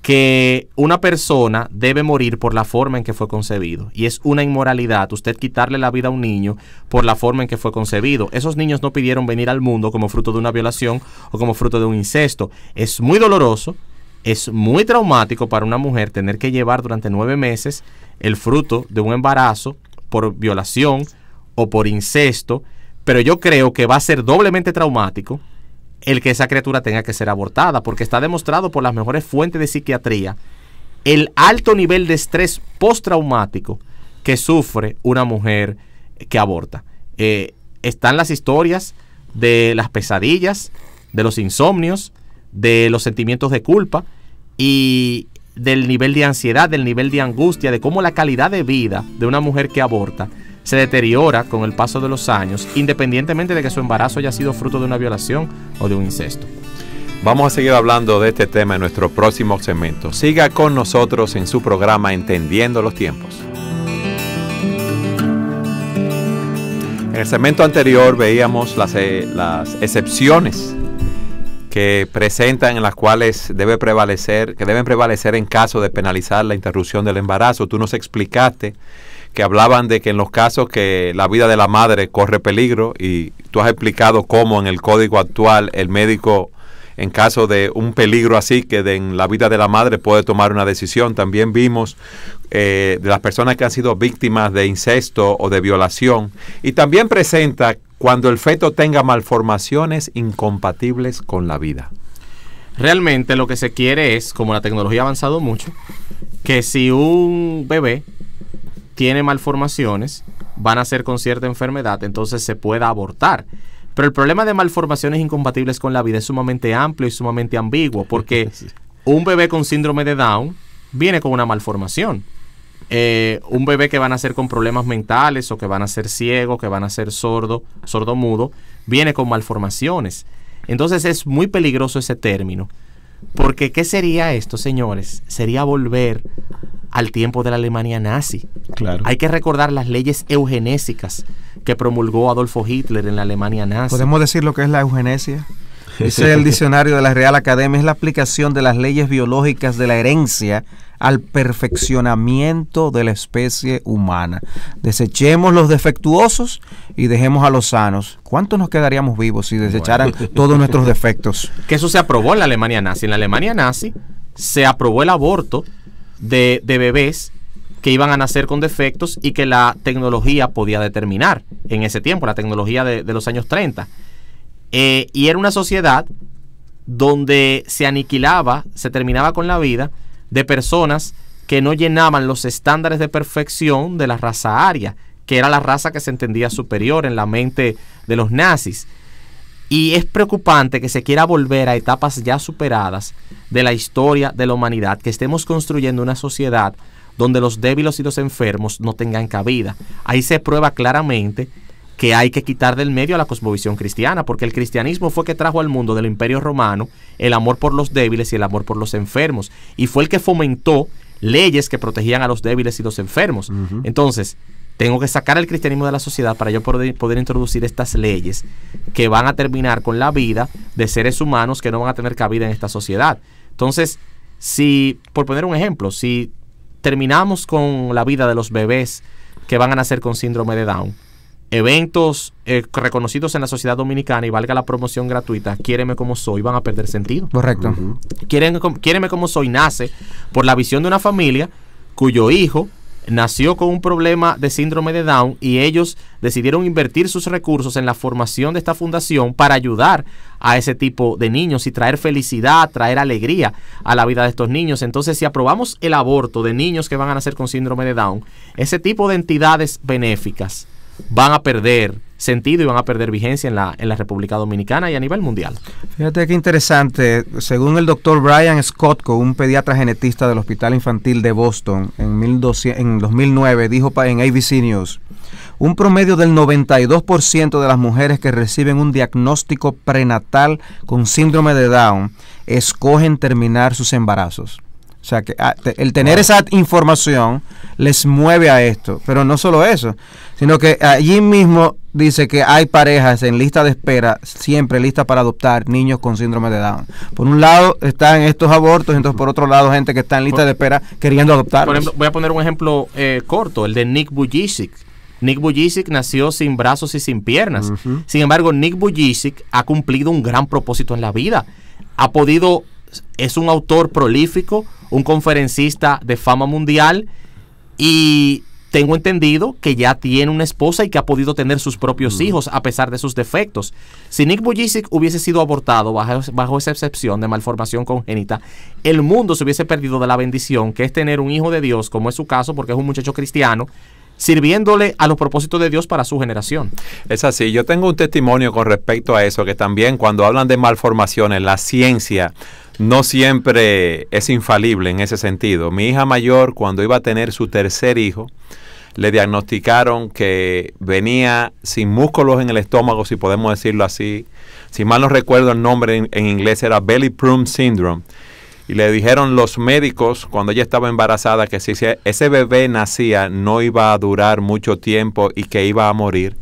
que una persona debe morir por la forma en que fue concebido. Y es una inmoralidad usted quitarle la vida a un niño por la forma en que fue concebido. Esos niños no pidieron venir al mundo como fruto de una violación o como fruto de un incesto. Es muy doloroso, es muy traumático para una mujer tener que llevar durante 9 meses el fruto de un embarazo por violación o por incesto, pero yo creo que va a ser doblemente traumático el que esa criatura tenga que ser abortada, porque está demostrado por las mejores fuentes de psiquiatría el alto nivel de estrés postraumático que sufre una mujer que aborta. Están las historias de las pesadillas, de los insomnios, de los sentimientos de culpa y del nivel de ansiedad, del nivel de angustia, de cómo la calidad de vida de una mujer que aborta se deteriora con el paso de los años, independientemente de que su embarazo haya sido fruto de una violación o de un incesto. Vamos a seguir hablando de este tema en nuestro próximo segmento. Siga con nosotros en su programa Entendiendo los Tiempos. En el segmento anterior veíamos las excepciones que presentan, en las cuales deben prevalecer en caso de penalizar la interrupción del embarazo. Tú nos explicaste que hablaban de que en los casos que la vida de la madre corre peligro, y tú has explicado cómo en el código actual el médico, en caso de un peligro así que en la vida de la madre, puede tomar una decisión. También vimos de las personas que han sido víctimas de incesto o de violación, y también presenta cuando el feto tenga malformaciones incompatibles con la vida. Realmente lo que se quiere es, como la tecnología ha avanzado mucho, que si un bebé tiene malformaciones, van a ser con cierta enfermedad, entonces se pueda abortar. Pero el problema de malformaciones incompatibles con la vida es sumamente amplio y sumamente ambiguo, porque un bebé con síndrome de Down viene con una malformación. Un bebé que van a nacer con problemas mentales, o que van a ser ciego, que van a ser sordo-mudo, viene con malformaciones. Entonces es muy peligroso ese término, porque ¿qué sería esto, señores? Sería volver al tiempo de la Alemania nazi. Claro. Hay que recordar las leyes eugenésicas que promulgó Adolfo Hitler en la Alemania nazi. ¿Podemos decir lo que es la eugenesia? Dice el diccionario de la Real Academia: es la aplicación de las leyes biológicas de la herencia al perfeccionamiento de la especie humana. Desechemos los defectuosos y dejemos a los sanos. ¿Cuántos nos quedaríamos vivos si desecharan todos nuestros defectos? Que eso se aprobó en la Alemania nazi. En la Alemania nazi se aprobó el aborto de bebés que iban a nacer con defectos y que la tecnología podía determinar en ese tiempo, la tecnología de los años 30. Y era una sociedad donde se aniquilaba, se terminaba con la vida de personas que no llenaban los estándares de perfección de la raza aria, que era la raza que se entendía superior en la mente de los nazis. Y es preocupante que se quiera volver a etapas ya superadas de la historia de la humanidad, que estemos construyendo una sociedad donde los débiles y los enfermos no tengan cabida. Ahí se prueba claramente que hay que quitar del medio a la cosmovisión cristiana, porque el cristianismo fue que trajo al mundo del Imperio Romano el amor por los débiles y el amor por los enfermos, y fue el que fomentó leyes que protegían a los débiles y los enfermos. Entonces, tengo que sacar el cristianismo de la sociedad para yo poder introducir estas leyes que van a terminar con la vida de seres humanos que no van a tener cabida en esta sociedad. Entonces, si, por poner un ejemplo, si terminamos con la vida de los bebés que van a nacer con síndrome de Down, eventos reconocidos en la sociedad dominicana, y valga la promoción gratuita, Quiéreme como soy, van a perder sentido. Correcto. Quiéreme como soy nace por la visión de una familia cuyo hijo nació con un problema de síndrome de Down, y ellos decidieron invertir sus recursos en la formación de esta fundación para ayudar a ese tipo de niños y traer felicidad, traer alegría a la vida de estos niños. Entonces, si aprobamos el aborto de niños que van a nacer con síndrome de Down, ese tipo de entidades benéficas van a perder sentido y van a perder vigencia en la República Dominicana y a nivel mundial. Fíjate qué interesante. Según el doctor Brian Skotko, un pediatra genetista del Hospital Infantil de Boston, en 2009, dijo en ABC News: un promedio del 92% de las mujeres que reciben un diagnóstico prenatal con síndrome de Down escogen terminar sus embarazos. O sea, que el tener esa información les mueve a esto. Pero no solo eso, sino que allí mismo dice que hay parejas en lista de espera, siempre listas para adoptar niños con síndrome de Down. Por un lado están estos abortos, entonces por otro lado gente que está en lista de espera queriendo adoptar. Por ejemplo, voy a poner un ejemplo corto, el de Nick Vujicic. Nick Vujicic nació sin brazos y sin piernas. Sin embargo, Nick Vujicic ha cumplido un gran propósito en la vida. Es un autor prolífico, un conferencista de fama mundial, y tengo entendido que ya tiene una esposa y que ha podido tener sus propios hijos a pesar de sus defectos. Si Nick Vujicic hubiese sido abortado bajo esa excepción de malformación congénita, el mundo se hubiese perdido de la bendición que es tener un hijo de Dios, como es su caso, porque es un muchacho cristiano, sirviéndole a los propósitos de Dios para su generación. Es así. Yo tengo un testimonio con respecto a eso, que también cuando hablan de malformaciones, la ciencia no siempre es infalible en ese sentido. Mi hija mayor, cuando iba a tener su tercer hijo, le diagnosticaron que venía sin músculos en el estómago, si podemos decirlo así. Si mal no recuerdo el nombre en inglés, era Belly Plum Syndrome. Y le dijeron los médicos, cuando ella estaba embarazada, que si ese bebé nacía no iba a durar mucho tiempo y que iba a morir.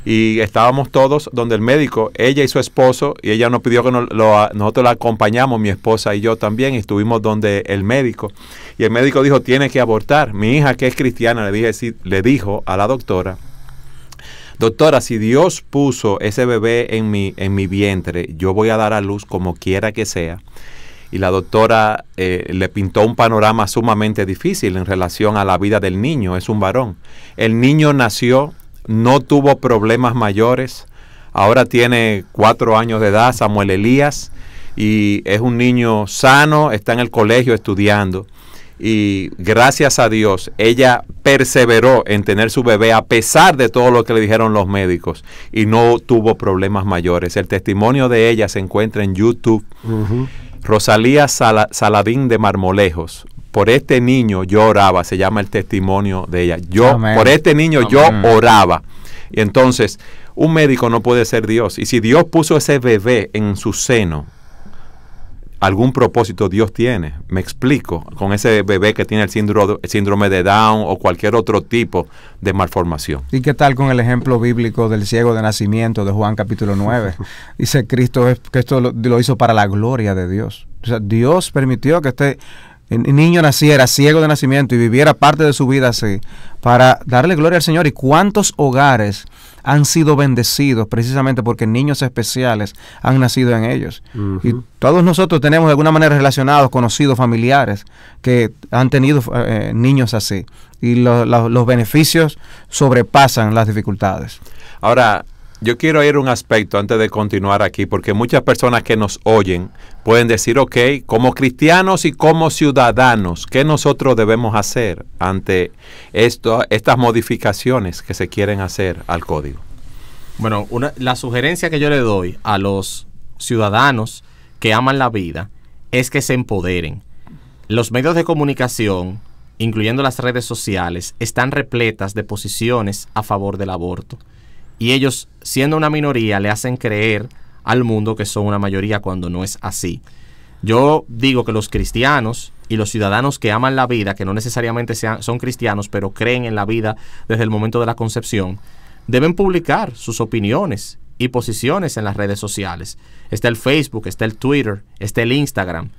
Y estábamos todos donde el médico, ella y su esposo, y ella nos pidió que nosotros la acompañamos, mi esposa y yo también, y estuvimos donde el médico. Y el médico dijo, tiene que abortar. Mi hija, que es cristiana, le dijo a la doctora, doctora, si Dios puso ese bebé en mi vientre, yo voy a dar a luz como quiera que sea. Y la doctora le pintó un panorama sumamente difícil en relación a la vida del niño. Es un varón. El niño nació, no tuvo problemas mayores. Ahora tiene 4 años de edad, Samuel Elías, y es un niño sano, está en el colegio estudiando. Y gracias a Dios, ella perseveró en tener su bebé a pesar de todo lo que le dijeron los médicos, y no tuvo problemas mayores. El testimonio de ella se encuentra en YouTube. Rosalía Saladín de Marmolejos. Por este niño yo oraba, se llama el testimonio de ella. Por este niño yo oraba. Y entonces, un médico no puede ser Dios. Y si Dios puso ese bebé en su seno, algún propósito Dios tiene. Me explico, con ese bebé que tiene el síndrome de Down o cualquier otro tipo de malformación. ¿Y qué tal con el ejemplo bíblico del ciego de nacimiento de Juan capítulo 9? Dice Cristo que esto lo hizo para la gloria de Dios. O sea, Dios permitió que este niño naciera ciego de nacimiento y viviera parte de su vida así, para darle gloria al Señor. ¿Y cuántos hogares han sido bendecidos precisamente porque niños especiales han nacido en ellos? Y todos nosotros tenemos de alguna manera relacionados, conocidos, familiares que han tenido niños así, y los beneficios sobrepasan las dificultades. Ahora, yo quiero ir a un aspecto antes de continuar aquí, porque muchas personas que nos oyen pueden decir, ok, como cristianos y como ciudadanos, ¿qué nosotros debemos hacer ante estas modificaciones que se quieren hacer al código? Bueno, la sugerencia que yo le doy a los ciudadanos que aman la vida es que se empoderen. Los medios de comunicación, incluyendo las redes sociales, están repletas de posiciones a favor del aborto. Y ellos, siendo una minoría, le hacen creer al mundo que son una mayoría cuando no es así. Yo digo que los cristianos y los ciudadanos que aman la vida, que no necesariamente son cristianos, pero creen en la vida desde el momento de la concepción, deben publicar sus opiniones y posiciones en las redes sociales. Está el Facebook, está el Twitter, está el Instagram.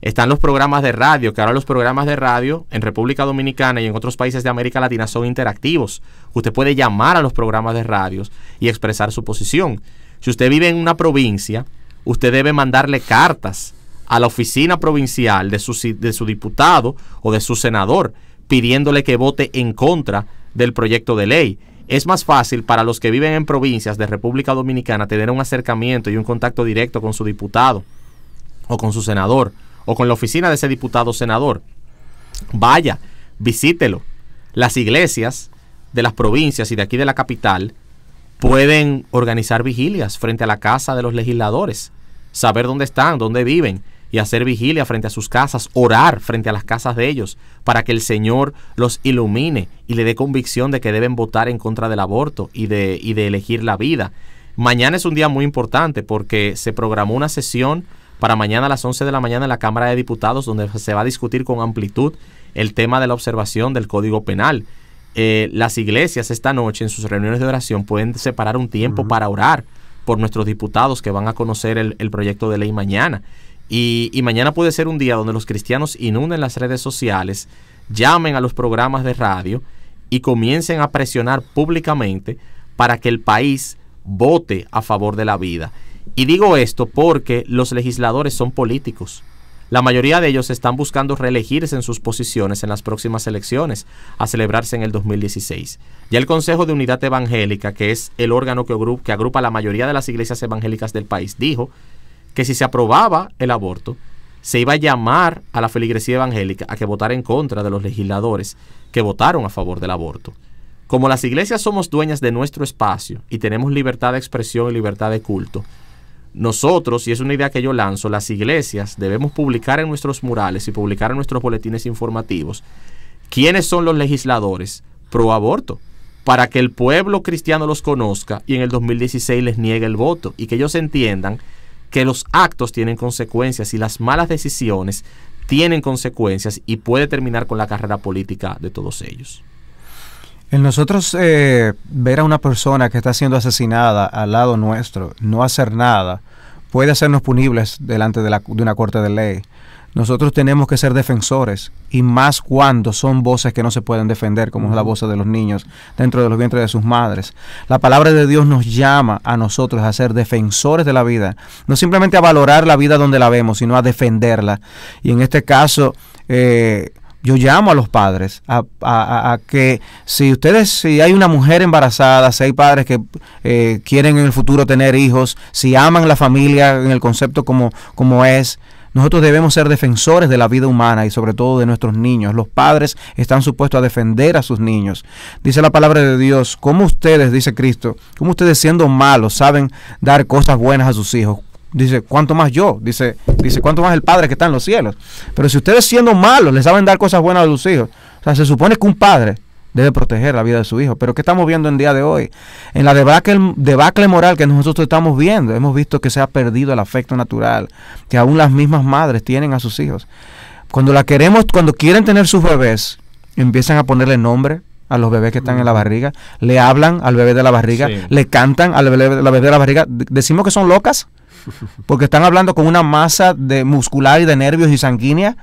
Están los programas de radio, que ahora los programas de radio en República Dominicana y en otros países de América Latina son interactivos. Usted puede llamar a los programas de radio y expresar su posición. Si usted vive en una provincia, usted debe mandarle cartas a la oficina provincial de su diputado o de su senador, pidiéndole que vote en contra del proyecto de ley. Es más fácil para los que viven en provincias de República Dominicana tener un acercamiento y un contacto directo con su diputado o con su senador, o con la oficina de ese diputado o senador. Vaya, visítelo. Las iglesias de las provincias y de aquí de la capital pueden organizar vigilias frente a la casa de los legisladores, saber dónde están, dónde viven, y hacer vigilia frente a sus casas, orar frente a las casas de ellos, para que el Señor los ilumine y le dé convicción de que deben votar en contra del aborto y de elegir la vida. Mañana es un día muy importante porque se programó una sesión para mañana a las 11 de la mañana en la Cámara de Diputados, donde se va a discutir con amplitud el tema de la observación del Código Penal. Las iglesias esta noche en sus reuniones de oración pueden separar un tiempo para orar por nuestros diputados que van a conocer el proyecto de ley mañana. Y mañana puede ser un día donde los cristianos inunden las redes sociales, llamen a los programas de radio y comiencen a presionar públicamente para que el país vote a favor de la vida. Y digo esto porque los legisladores son políticos. La mayoría de ellos están buscando reelegirse en sus posiciones en las próximas elecciones, a celebrarse en el 2016. Ya el Consejo de Unidad Evangélica, que es el órgano que agrupa la mayoría de las iglesias evangélicas del país, dijo que si se aprobaba el aborto, se iba a llamar a la feligresía evangélica a que votara en contra de los legisladores que votaron a favor del aborto. Como las iglesias somos dueñas de nuestro espacio y tenemos libertad de expresión y libertad de culto, nosotros, y es una idea que yo lanzo, las iglesias debemos publicar en nuestros murales y publicar en nuestros boletines informativos quiénes son los legisladores pro aborto, para que el pueblo cristiano los conozca y en el 2016 les niegue el voto, y que ellos entiendan que los actos tienen consecuencias y las malas decisiones tienen consecuencias y puede terminar con la carrera política de todos ellos. En nosotros ver a una persona que está siendo asesinada al lado nuestro, no hacer nada, puede hacernos punibles delante de una corte de ley. Nosotros tenemos que ser defensores, y más cuando son voces que no se pueden defender, como es la voz de los niños dentro de los vientres de sus madres. La palabra de Dios nos llama a nosotros a ser defensores de la vida, no simplemente a valorar la vida donde la vemos, sino a defenderla. Y en este caso, yo llamo a los padres a que si hay una mujer embarazada, si hay padres que quieren en el futuro tener hijos, si aman la familia en el concepto como es, nosotros debemos ser defensores de la vida humana y sobre todo de nuestros niños. Los padres están supuestos a defender a sus niños. Dice la palabra de Dios, ¿cómo ustedes, dice Cristo, cómo ustedes siendo malos saben dar cosas buenas a sus hijos? Dice, ¿cuánto más yo? Dice, ¿cuánto más el Padre que está en los cielos? Pero si ustedes siendo malos les saben dar cosas buenas a sus hijos, o sea, se supone que un padre debe proteger la vida de su hijo. Pero ¿qué estamos viendo en día de hoy? En la debacle moral que nosotros estamos viendo, hemos visto que se ha perdido el afecto natural que aún las mismas madres tienen a sus hijos. Cuando quieren tener sus bebés, empiezan a ponerle nombre a los bebés que están en la barriga, le hablan al bebé de la barriga, le cantan al bebé de la barriga. Decimos que son locas, porque están hablando con una masa de muscular y de nervios y sanguínea,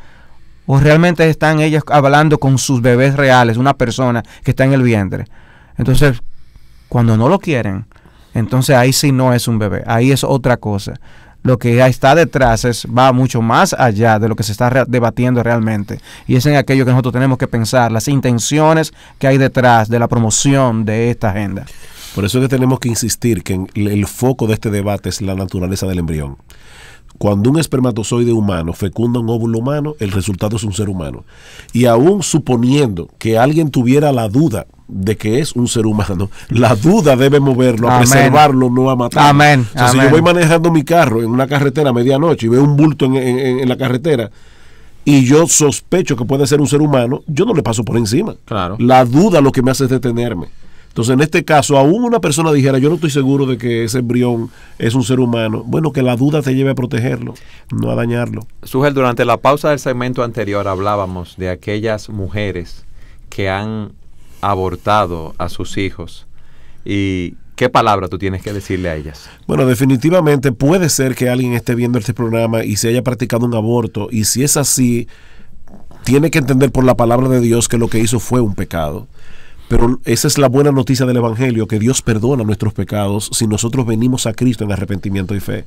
o realmente están ellas hablando con sus bebés reales, una persona que está en el vientre. Entonces, cuando no lo quieren, entonces ahí sí no es un bebé, ahí es otra cosa. Lo que está detrás va mucho más allá de lo que se está debatiendo realmente, y es en aquello que nosotros tenemos que pensar, las intenciones que hay detrás de la promoción de esta agenda. Por eso es que tenemos que insistir que el foco de este debate es la naturaleza del embrión. Cuando un espermatozoide humano fecunda un óvulo humano, el resultado es un ser humano. Y aún suponiendo que alguien tuviera la duda de que es un ser humano, la duda debe moverlo a preservarlo, no a matarlo. Amén. O sea, si yo voy manejando mi carro en una carretera a medianoche y veo un bulto en la carretera y yo sospecho que puede ser un ser humano, yo no le paso por encima. Claro. La duda lo que me hace es detenerme. Entonces, en este caso, aún una persona dijera, yo no estoy seguro de que ese embrión es un ser humano, bueno, que la duda te lleve a protegerlo, no a dañarlo. Sugel, durante la pausa del segmento anterior hablábamos de aquellas mujeres que han abortado a sus hijos. ¿Y qué palabra tú tienes que decirle a ellas? Bueno, definitivamente puede ser que alguien esté viendo este programa y se haya practicado un aborto, y si es así, tiene que entender por la palabra de Dios que lo que hizo fue un pecado. Pero esa es la buena noticia del Evangelio, que Dios perdona nuestros pecados si nosotros venimos a Cristo en arrepentimiento y fe.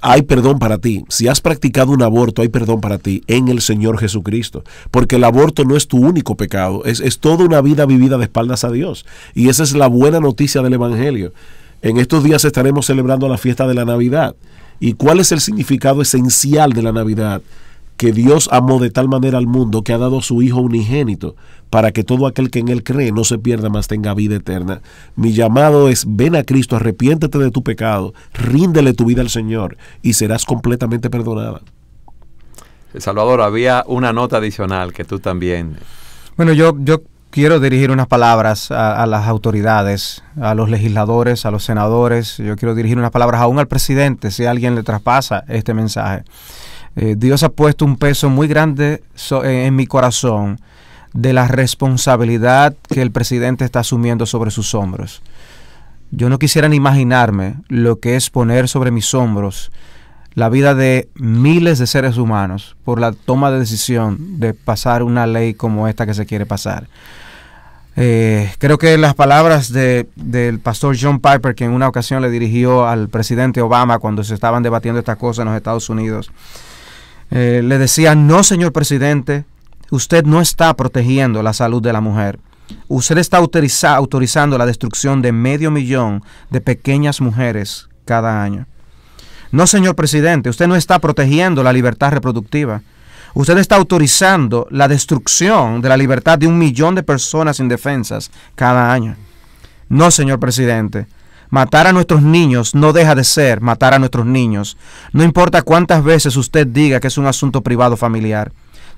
Hay perdón para ti. Si has practicado un aborto, hay perdón para ti en el Señor Jesucristo. Porque el aborto no es tu único pecado, es toda una vida vivida de espaldas a Dios. Y esa es la buena noticia del Evangelio. En estos días estaremos celebrando la fiesta de la Navidad. ¿Y cuál es el significado esencial de la Navidad? Que Dios amó de tal manera al mundo que ha dado a su Hijo unigénito para que todo aquel que en Él cree no se pierda, mas tenga vida eterna. Mi llamado es: ven a Cristo, arrepiéntete de tu pecado, ríndele tu vida al Señor y serás completamente perdonada. Salvador, había una nota adicional que tú también... Bueno, yo quiero dirigir unas palabras a las autoridades, a los legisladores, a los senadores. Yo quiero dirigir unas palabras aún al presidente, si alguien le traspasa este mensaje. Dios ha puesto un peso muy grande en mi corazón de la responsabilidad que el presidente está asumiendo sobre sus hombros. Yo no quisiera ni imaginarme lo que es poner sobre mis hombros la vida de miles de seres humanos por la toma de decisión de pasar una ley como esta que se quiere pasar. Creo que las palabras del pastor John Piper, que en una ocasión le dirigió al presidente Obama cuando se estaban debatiendo estas cosas en los Estados Unidos, le decía: no, señor presidente, usted no está protegiendo la salud de la mujer. Usted está autorizando la destrucción de 500,000 de pequeñas mujeres cada año. No, señor presidente, usted no está protegiendo la libertad reproductiva. Usted está autorizando la destrucción de la libertad de 1 millón de personas indefensas cada año. No, señor presidente, matar a nuestros niños no deja de ser matar a nuestros niños. No importa cuántas veces usted diga que es un asunto privado familiar.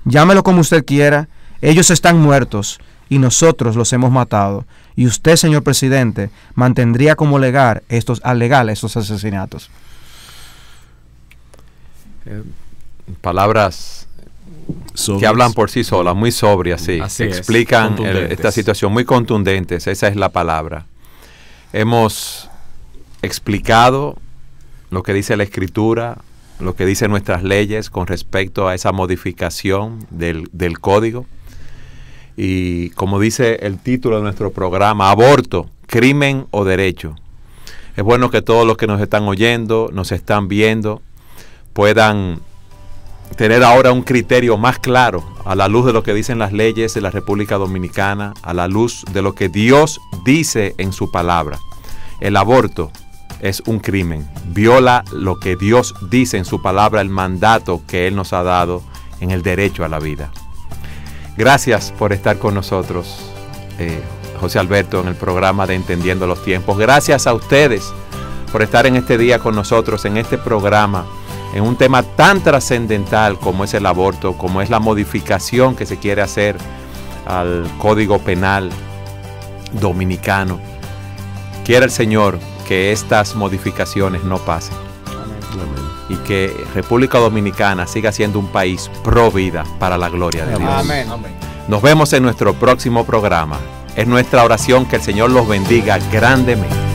Llámelo como usted quiera, ellos están muertos y nosotros los hemos matado. Y usted, señor presidente, mantendría como legal estos asesinatos. Palabras que hablan por sí solas, muy sobrias, sí. Explican esta situación, muy contundentes, esa es la palabra. Hemos explicado lo que dice la Escritura, lo que dicen nuestras leyes con respecto a esa modificación del código. Y como dice el título de nuestro programa, aborto, crimen o derecho. Es bueno que todos los que nos están oyendo, nos están viendo, puedan tener ahora un criterio más claro a la luz de lo que dicen las leyes de la República Dominicana, a la luz de lo que Dios dice en su palabra. El aborto es un crimen, viola lo que Dios dice en su palabra, el mandato que Él nos ha dado en el derecho a la vida. Gracias por estar con nosotros, José Alberto, en el programa de Entendiendo los Tiempos. Gracias a ustedes por estar en este día con nosotros, en este programa, en un tema tan trascendental como es el aborto, como es la modificación que se quiere hacer al Código Penal dominicano. Quiera el Señor que estas modificaciones no pasen. Amén. Y que República Dominicana siga siendo un país pro vida para la gloria de Dios. Amén. Nos vemos en nuestro próximo programa. Es nuestra oración que el Señor los bendiga grandemente.